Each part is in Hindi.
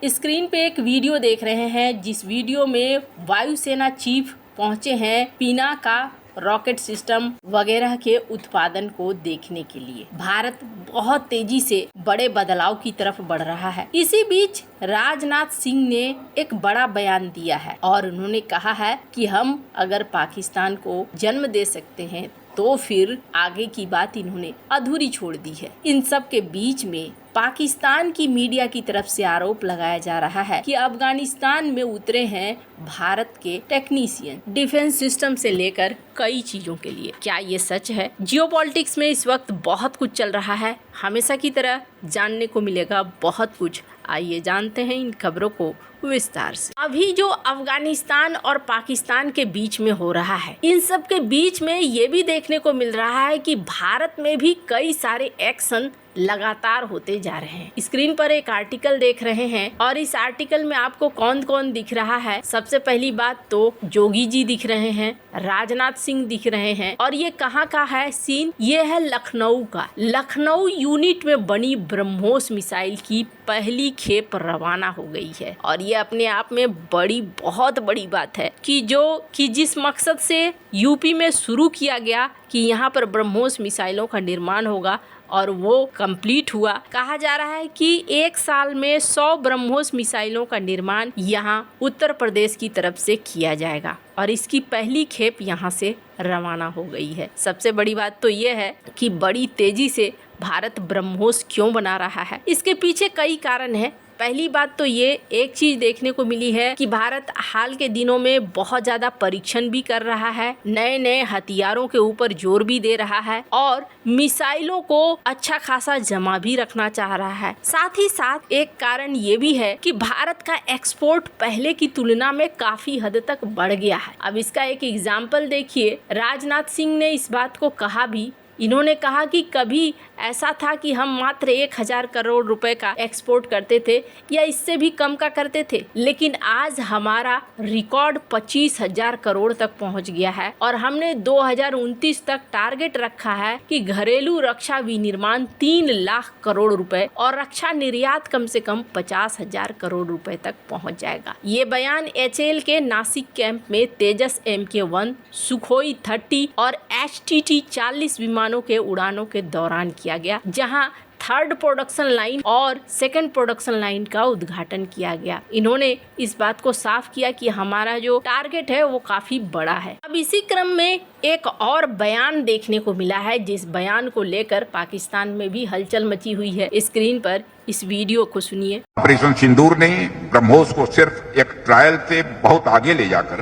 स्क्रीन पे एक वीडियो देख रहे हैं, जिस वीडियो में वायुसेना चीफ पहुंचे हैं पिनाका रॉकेट सिस्टम वगैरह के उत्पादन को देखने के लिए। भारत बहुत तेजी से बड़े बदलाव की तरफ बढ़ रहा है। इसी बीच राजनाथ सिंह ने एक बड़ा बयान दिया है और उन्होंने कहा है कि हम अगर पाकिस्तान को जन्म दे सकते हैं तो फिर आगे की बात इन्होंने अधूरी छोड़ दी है। इन सब के बीच में पाकिस्तान की मीडिया की तरफ से आरोप लगाया जा रहा है कि अफगानिस्तान में उतरे हैं भारत के टेक्नीशियन, डिफेंस सिस्टम से लेकर कई चीजों के लिए। क्या ये सच है? जियोपॉलिटिक्स में इस वक्त बहुत कुछ चल रहा है, हमेशा की तरह जानने को मिलेगा बहुत कुछ। आइए जानते हैं इन खबरों को विस्तार से। अभी जो अफगानिस्तान और पाकिस्तान के बीच में हो रहा है, इन सब के बीच में ये भी देखने को मिल रहा है कि भारत में भी कई सारे एक्शन लगातार होते जा रहे हैं। स्क्रीन पर एक आर्टिकल देख रहे हैं और इस आर्टिकल में आपको कौन कौन दिख रहा है। सबसे पहली बात तो जोगी जी दिख रहे हैं, राजनाथ सिंह दिख रहे हैं और ये कहाँ का है सीन? ये है लखनऊ का। लखनऊ यूनिट में बनी ब्रह्मोस मिसाइल की पहली खेप रवाना हो गई है और ये अपने आप में बहुत बड़ी बात है कि जिस मकसद से यूपी में शुरू किया गया कि यहाँ पर ब्रह्मोस मिसाइलों का निर्माण होगा और वो कंप्लीट हुआ। कहा जा रहा है कि एक साल में 100 ब्रह्मोस मिसाइलों का निर्माण यहाँ उत्तर प्रदेश की तरफ से किया जाएगा और इसकी पहली खेप यहाँ से रवाना हो गई है। सबसे बड़ी बात तो ये है कि बड़ी तेजी से भारत ब्रह्मोस क्यों बना रहा है, इसके पीछे कई कारण है। पहली बात तो ये एक चीज देखने को मिली है कि भारत हाल के दिनों में बहुत ज्यादा परीक्षण भी कर रहा है, नए नए हथियारों के ऊपर जोर भी दे रहा है और मिसाइलों को अच्छा खासा जमा भी रखना चाह रहा है। साथ ही साथ एक कारण ये भी है कि भारत का एक्सपोर्ट पहले की तुलना में काफी हद तक बढ़ गया है। अब इसका एक एग्जाम्पल देखिए, राजनाथ सिंह ने इस बात को कहा भी। इन्होंने कहा कि कभी ऐसा था कि हम मात्र 1000 करोड़ रुपए का एक्सपोर्ट करते थे या इससे भी कम का करते थे, लेकिन आज हमारा रिकॉर्ड 25,000 करोड़ तक पहुंच गया है और हमने 2029 तक टारगेट रखा है कि घरेलू रक्षा विनिर्माण 3 लाख करोड़ रुपए और रक्षा निर्यात कम से कम 50,000 करोड़ रुपए तक पहुंच जाएगा। ये बयान HAL के नासिक कैंप में तेजस MK1, सुखोई 30 और HTT 40 विमानों के उड़ानों के दौरान किया गया, जहां 3rd प्रोडक्शन लाइन और 2nd प्रोडक्शन लाइन का उद्घाटन किया गया। इन्होंने इस बात को साफ किया कि हमारा जो टारगेट है वो काफी बड़ा है। अब इसी क्रम में एक और बयान देखने को मिला है, जिस बयान को लेकर पाकिस्तान में भी हलचल मची हुई है। स्क्रीन पर इस वीडियो को सुनिए। ऑपरेशन सिंदूर ने ब्रह्मोस को सिर्फ एक ट्रायल से बहुत आगे ले जाकर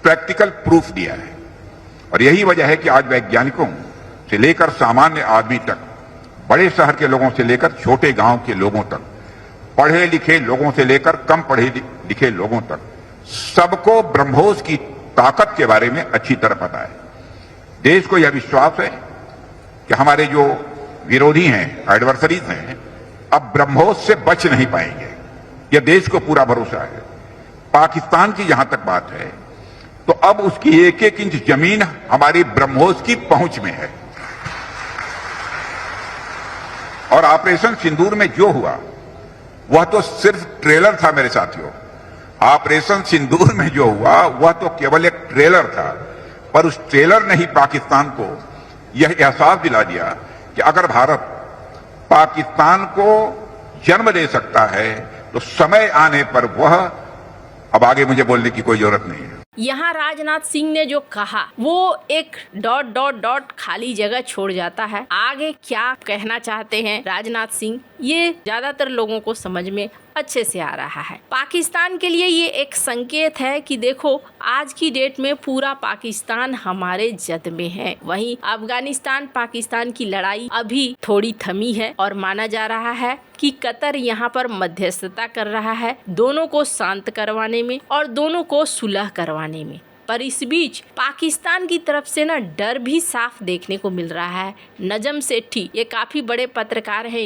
प्रैक्टिकल प्रूफ दिया है और यही वजह है कि आज वैज्ञानिकों से लेकर सामान्य आदमी तक, बड़े शहर के लोगों से लेकर छोटे गांव के लोगों तक, पढ़े लिखे लोगों से लेकर कम पढ़े लिखे लोगों तक, सबको ब्रह्मोस की ताकत के बारे में अच्छी तरह पता है। देश को यह विश्वास है कि हमारे जो विरोधी हैं, एडवर्सरीज हैं, अब ब्रह्मोस से बच नहीं पाएंगे। यह देश को पूरा भरोसा है। पाकिस्तान की जहां तक बात है तो अब उसकी एक एक इंच जमीन हमारी ब्रह्मोस की पहुंच में है और ऑपरेशन सिंदूर में जो हुआ वह तो सिर्फ ट्रेलर था मेरे साथियों। ऑपरेशन सिंदूर में जो हुआ वह तो केवल एक ट्रेलर था, पर उस ट्रेलर ने ही पाकिस्तान को यह एहसास दिला दिया कि अगर भारत पाकिस्तान को जन्म दे सकता है तो समय आने पर वह, अब आगे मुझे बोलने की कोई जरूरत नहीं है। यहाँ राजनाथ सिंह ने जो कहा वो एक ... खाली जगह छोड़ जाता है। आगे क्या कहना चाहते हैं राजनाथ सिंह, ये ज्यादातर लोगों को समझ में अच्छे से आ रहा है। पाकिस्तान के लिए ये एक संकेत है कि देखो आज की डेट में पूरा पाकिस्तान हमारे जद में है। वहीं अफगानिस्तान पाकिस्तान की लड़ाई अभी थोड़ी थमी है और माना जा रहा है कि कतर यहाँ पर मध्यस्थता कर रहा है दोनों को शांत करवाने में और दोनों को सुलह करवाने में। पर इस बीच पाकिस्तान की तरफ से ना डर भी साफ देखने को मिल रहा है। नजम सेठी, ये काफी बड़े पत्रकार हैं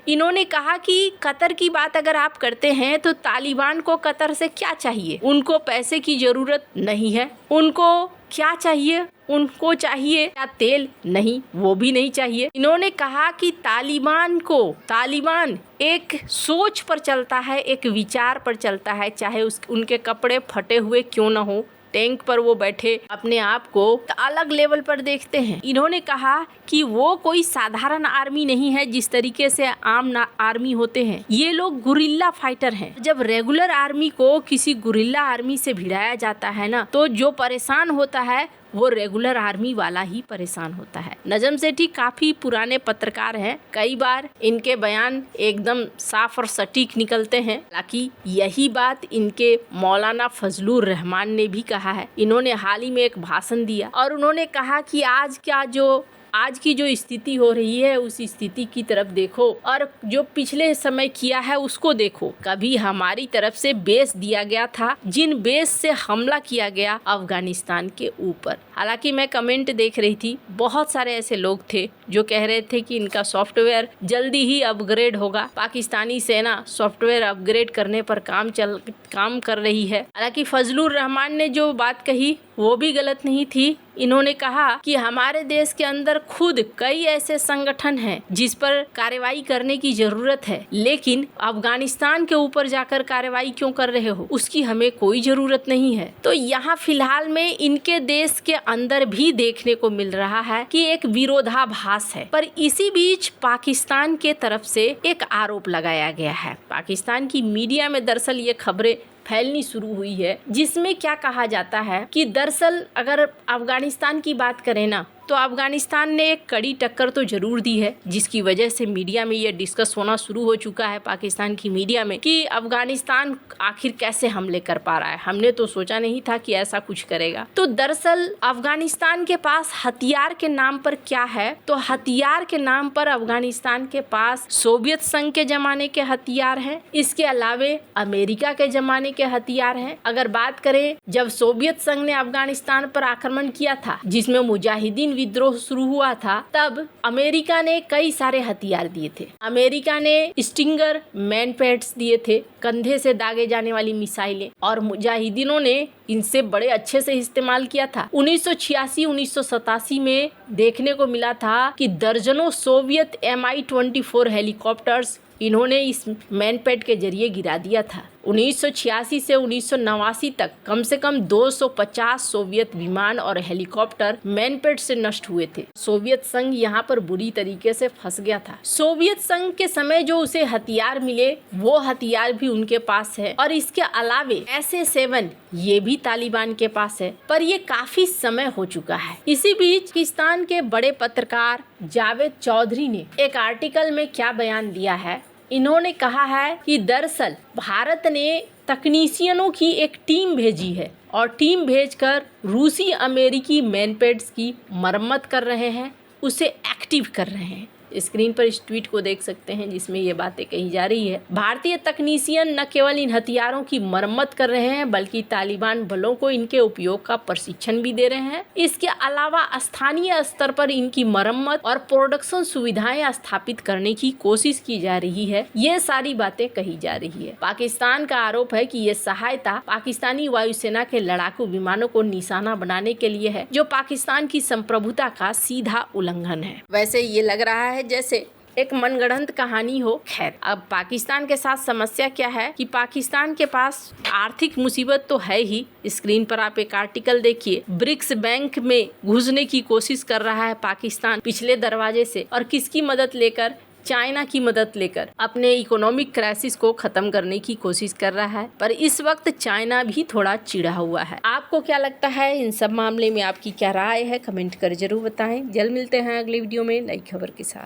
इन्होंने कहा कि कतर की बात अगर आप करते हैं तो तालिबान को कतर से क्या चाहिए, उनको पैसे की जरूरत नहीं है, उनको क्या चाहिए उनको? चाहिए क्या तेल? नहीं, वो भी नहीं चाहिए। इन्होंने कहा कि तालिबान एक सोच पर चलता है, एक विचार पर चलता है, चाहे उनके कपड़े फटे हुए क्यों न हो, टैंक पर वो बैठे अपने आप को अलग लेवल पर देखते हैं। इन्होंने कहा कि वो कोई साधारण आर्मी नहीं है जिस तरीके से आम आर्मी होते हैं, ये लोग गुरिल्ला फाइटर हैं। जब रेगुलर आर्मी को किसी गुरिल्ला आर्मी से भिड़ाया जाता है ना, तो जो परेशान होता है वो रेगुलर आर्मी वाला ही परेशान होता है। नजम सेठी काफी पुराने पत्रकार हैं, कई बार इनके बयान एकदम साफ और सटीक निकलते हैं। हालांकि यही बात इनके मौलाना फजलुर रहमान ने भी कहा है। इन्होंने हाल ही में एक भाषण दिया और उन्होंने कहा कि आज की जो स्थिति हो रही है उस स्थिति की तरफ देखो और जो पिछले समय किया है उसको देखो। कभी हमारी तरफ से बेस दिया गया था, जिन बेस से हमला किया गया अफगानिस्तान के ऊपर। हालांकि मैं कमेंट देख रही थी, बहुत सारे ऐसे लोग थे जो कह रहे थे कि इनका सॉफ्टवेयर जल्दी ही अपग्रेड होगा। पाकिस्तानी सेना सॉफ्टवेयर अपग्रेड करने पर काम कर रही है। हालांकि फजलुर रहमान ने जो बात कही वो भी गलत नहीं थी। इन्होंने कहा कि हमारे देश के अंदर खुद कई ऐसे संगठन हैं जिस पर कार्रवाई करने की जरूरत है, लेकिन अफगानिस्तान के ऊपर जाकर कार्रवाई क्यों कर रहे हो, उसकी हमें कोई जरूरत नहीं है। तो यहाँ फिलहाल में इनके देश के अंदर भी देखने को मिल रहा है कि एक विरोधाभास है। पर इसी बीच पाकिस्तान के तरफ से एक आरोप लगाया गया है। पाकिस्तान की मीडिया में दरअसल ये खबरें फैलनी शुरू हुई है, जिसमें क्या कहा जाता है कि दरअसल अगर अफगानिस्तान की बात करें ना, तो अफगानिस्तान ने एक कड़ी टक्कर तो जरूर दी है, जिसकी वजह से मीडिया में ये डिस्कस होना शुरू हो चुका है पाकिस्तान की मीडिया में कि अफगानिस्तान आखिर कैसे हमले कर पा रहा है। हमने तो सोचा नहीं था कि ऐसा कुछ करेगा। तो दरअसल अफगानिस्तान के पास हथियार के नाम पर क्या है, तो हथियार के नाम पर अफगानिस्तान के पास सोवियत संघ के जमाने के हथियार हैं, इसके अलावे अमेरिका के जमाने के हथियार हैं। अगर बात करें जब सोवियत संघ ने अफगानिस्तान पर आक्रमण किया था, जिसमें मुजाहिदीन विद्रोह शुरू हुआ था, तब अमेरिका ने कई सारे हथियार दिए थे। अमेरिका ने स्टिंगर मैनपैड्स दिए थे, कंधे से दागे जाने वाली मिसाइलें, और मुजाहिदीनों ने इनसे बड़े अच्छे से इस्तेमाल किया था। 1986-1987 में देखने को मिला था कि दर्जनों सोवियत Mi-24 हेलीकॉप्टर्स इन्होंने इस मैनपैड के जरिए गिरा दिया था। 1986 से 1989 तक कम से कम 250 सोवियत विमान और हेलीकॉप्टर मैनपैड से नष्ट हुए थे। सोवियत संघ यहाँ पर बुरी तरीके से फंस गया था। सोवियत संघ के समय जो उसे हथियार मिले वो हथियार भी उनके पास है, और इसके अलावे SA-7 ये भी तालिबान के पास है, पर ये काफी समय हो चुका है। इसी बीच पाकिस्तान के बड़े पत्रकार जावेद चौधरी ने एक आर्टिकल में क्या बयान दिया है। इन्होंने कहा है कि दरअसल भारत ने तकनीशियनों की एक टीम भेजी है और टीम भेजकर रूसी अमेरिकी मैनपैड्स की मरम्मत कर रहे हैं, उसे एक्टिव कर रहे हैं। स्क्रीन पर इस ट्वीट को देख सकते हैं जिसमें ये बातें कही जा रही है। भारतीय तकनीशियन न केवल इन हथियारों की मरम्मत कर रहे हैं, बल्कि तालिबान बलों को इनके उपयोग का प्रशिक्षण भी दे रहे हैं। इसके अलावा स्थानीय स्तर पर इनकी मरम्मत और प्रोडक्शन सुविधाएं स्थापित करने की कोशिश की जा रही है। ये सारी बातें कही जा रही है। पाकिस्तान का आरोप है कि ये सहायता पाकिस्तानी वायुसेना के लड़ाकू विमानों को निशाना बनाने के लिए है, जो पाकिस्तान की संप्रभुता का सीधा उल्लंघन है। वैसे ये लग रहा है जैसे एक मनगढ़ंत कहानी हो। खैर, अब पाकिस्तान के साथ समस्या क्या है कि पाकिस्तान के पास आर्थिक मुसीबत तो है ही। स्क्रीन पर आप एक आर्टिकल देखिए, ब्रिक्स बैंक में घुसने की कोशिश कर रहा है पाकिस्तान पिछले दरवाजे से, और किसकी मदद लेकर? चाइना की मदद लेकर अपने इकोनॉमिक क्राइसिस को खत्म करने की कोशिश कर रहा है। पर इस वक्त चाइना भी थोड़ा चिढ़ा हुआ है। आपको क्या लगता है इन सब मामले में? आपकी क्या राय है? कमेंट कर जरूर बताएं। जल्द मिलते हैं अगली वीडियो में नई खबर के साथ।